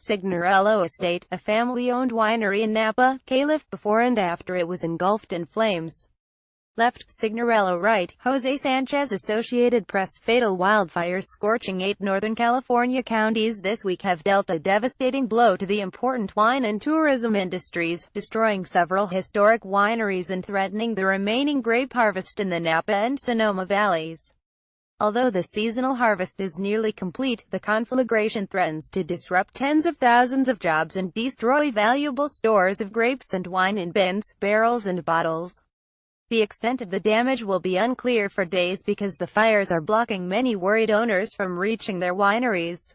Signorello Estate, a family-owned winery in Napa, Calif, before and after it was engulfed in flames. Left, Signorello right, Jose SanchezAssociated Press Fatal. Wildfires scorching 8 Northern California counties this week have dealt a devastating blow to the important wine and tourism industries, destroying several historic wineries and threatening the remaining grape harvest in the Napa and Sonoma valleys. Although the seasonal harvest is nearly complete, the conflagration threatens to disrupt tens of thousands of jobs and destroy valuable stores of grapes and wine in bins, barrels and bottles. The extent of the damage will be unclear for days because the fires are blocking many worried owners from reaching their wineries.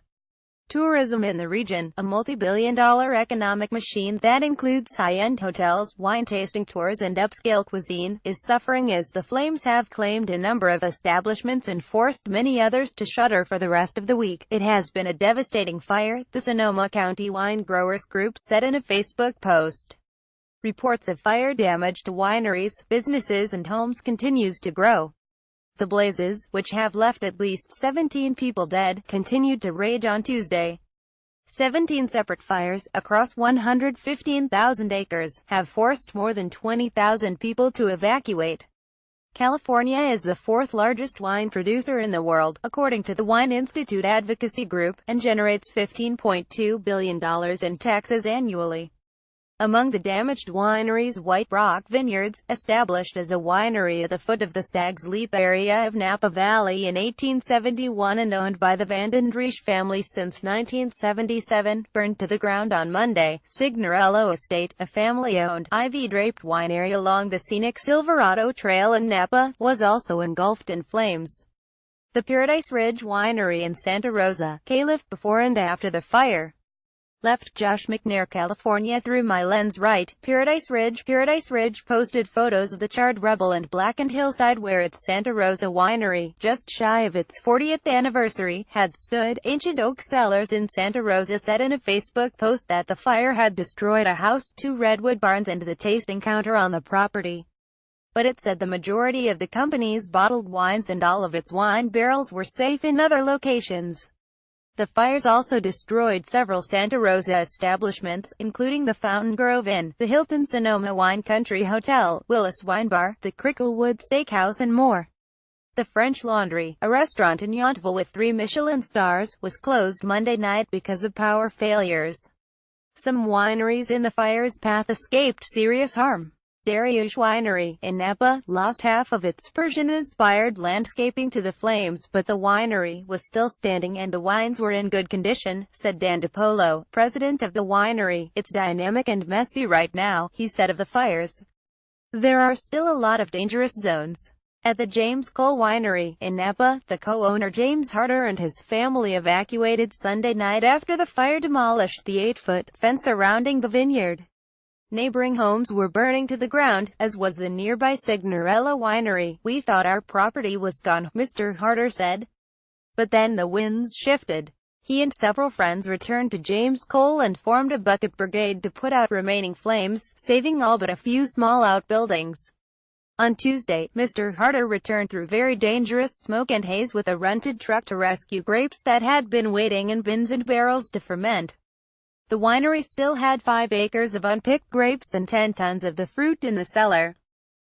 Tourism in the region, a multi-billion-dollar economic machine that includes high-end hotels, wine tasting tours and upscale cuisine, is suffering as the flames have claimed a number of establishments and forced many others to shutter for the rest of the week. It has been a devastating fire, the Sonoma County Wine Growers Group said in a Facebook post. Reports of fire damage to wineries, businesses and homes continues to grow. The blazes, which have left at least 17 people dead, continued to rage on Tuesday. 17 separate fires, across 115,000 acres, have forced more than 20,000 people to evacuate. California is the fourth largest wine producer in the world, according to the Wine Institute advocacy group, and generates $15.2 billion in taxes annually. Among the damaged wineries, White Rock Vineyards, established as a winery at the foot of the Stag's Leap area of Napa Valley in 1871 and owned by the Van den Driesch family since 1977, burned to the ground on Monday. Signorello Estate, a family-owned, ivy-draped winery along the scenic Silverado Trail in Napa, was also engulfed in flames. The Paradise Ridge Winery in Santa Rosa, Calif, before and after the fire. Left, Josh McNair, California through my lens right, Paradise Ridge posted photos of the charred rubble and blackened hillside where its Santa Rosa winery, just shy of its 40th anniversary, had stood. Ancient oak cellars in Santa Rosa said in a Facebook post that the fire had destroyed a house, 2 redwood barns and the tasting counter on the property. But it said the majority of the company's bottled wines and all of its wine barrels were safe in other locations. The fires also destroyed several Santa Rosa establishments, including the Fountain Grove Inn, the Hilton Sonoma Wine Country Hotel, Willis Wine Bar, the Cricklewood Steakhouse and more. The French Laundry, a restaurant in Yountville with 3 Michelin stars, was closed Monday night because of power failures. Some wineries in the fire's path escaped serious harm. Dariouche Winery, in Napa, lost half of its Persian-inspired landscaping to the flames, but the winery was still standing and the wines were in good condition, said Dan DiPolo, president of the winery. It's dynamic and messy right now, he said of the fires. There are still a lot of dangerous zones. At the James Cole Winery, in Napa, the co-owner James Harder and his family evacuated Sunday night after the fire demolished the 8-foot fence surrounding the vineyard. Neighboring homes were burning to the ground, as was the nearby Signorello Winery. We thought our property was gone, Mr. Harder said. But then the winds shifted. He and several friends returned to James Cole and formed a bucket brigade to put out remaining flames, saving all but a few small outbuildings. On Tuesday, Mr. Harder returned through very dangerous smoke and haze with a rented truck to rescue grapes that had been waiting in bins and barrels to ferment. The winery still had 5 acres of unpicked grapes and 10 tons of the fruit in the cellar.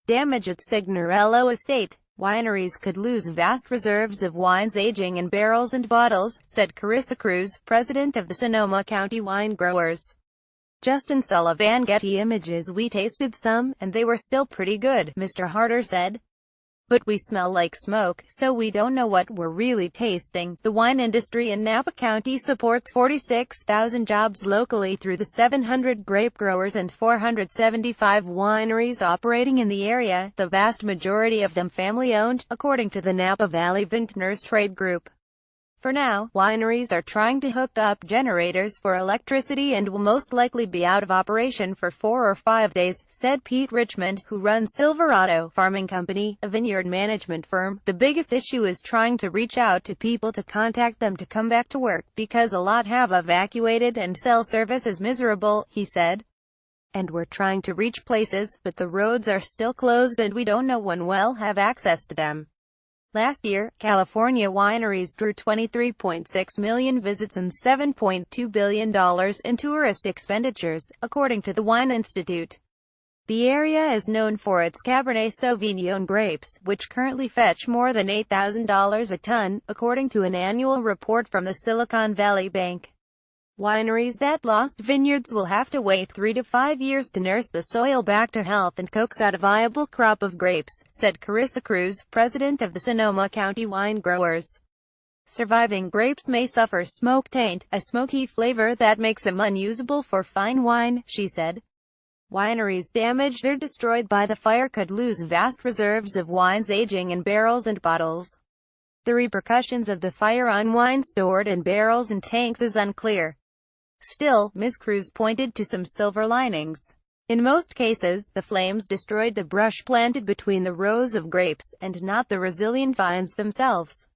Damage at Signorello Estate. Wineries could lose vast reserves of wines aging in barrels and bottles, said Carissa Cruz, president of the Sonoma County Wine Growers. Justin Sullivan, Getty Images. We tasted some, and they were still pretty good, Mr. Harder said. But we smell like smoke, so we don't know what we're really tasting. The wine industry in Napa County supports 46,000 jobs locally through the 700 grape growers and 475 wineries operating in the area, the vast majority of them family-owned, according to the Napa Valley Vintners Trade Group. For now, wineries are trying to hook up generators for electricity and will most likely be out of operation for 4 or 5 days, said Pete Richmond, who runs Silverado Farming Company, a vineyard management firm. The biggest issue is trying to reach out to people to contact them to come back to work, because a lot have evacuated and cell service is miserable, he said. And we're trying to reach places, but the roads are still closed and we don't know when we'll have access to them. Last year, California wineries drew 23.6 million visits and $7.2 billion in tourist expenditures, according to the Wine Institute. The area is known for its Cabernet Sauvignon grapes, which currently fetch more than $8,000 a ton, according to an annual report from the Silicon Valley Bank. Wineries that lost vineyards will have to wait 3 to 5 years to nurse the soil back to health and coax out a viable crop of grapes, said Carissa Cruz, president of the Sonoma County Wine Growers. Surviving grapes may suffer smoke taint, a smoky flavor that makes them unusable for fine wine, she said. Wineries damaged or destroyed by the fire could lose vast reserves of wines aging in barrels and bottles. The repercussions of the fire on wine stored in barrels and tanks is unclear. Still, Ms. Cruz pointed to some silver linings. In most cases, the flames destroyed the brush planted between the rows of grapes, and not the resilient vines themselves.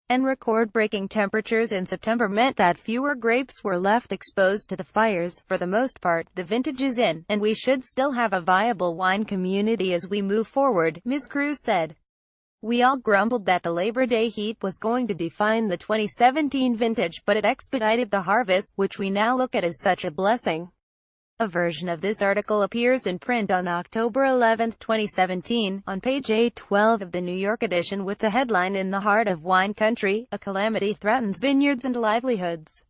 And record-breaking temperatures in September meant that fewer grapes were left exposed to the fires. For the most part, the vintage is in, and we should still have a viable wine community as we move forward, Ms. Cruz said. We all grumbled that the Labor Day heat was going to define the 2017 vintage, but it expedited the harvest, which we now look at as such a blessing. A version of this article appears in print on October 11, 2017, on page 812 of the New York edition with the headline "In the Heart of Wine Country, a Calamity Threatens Vineyards and Livelihoods."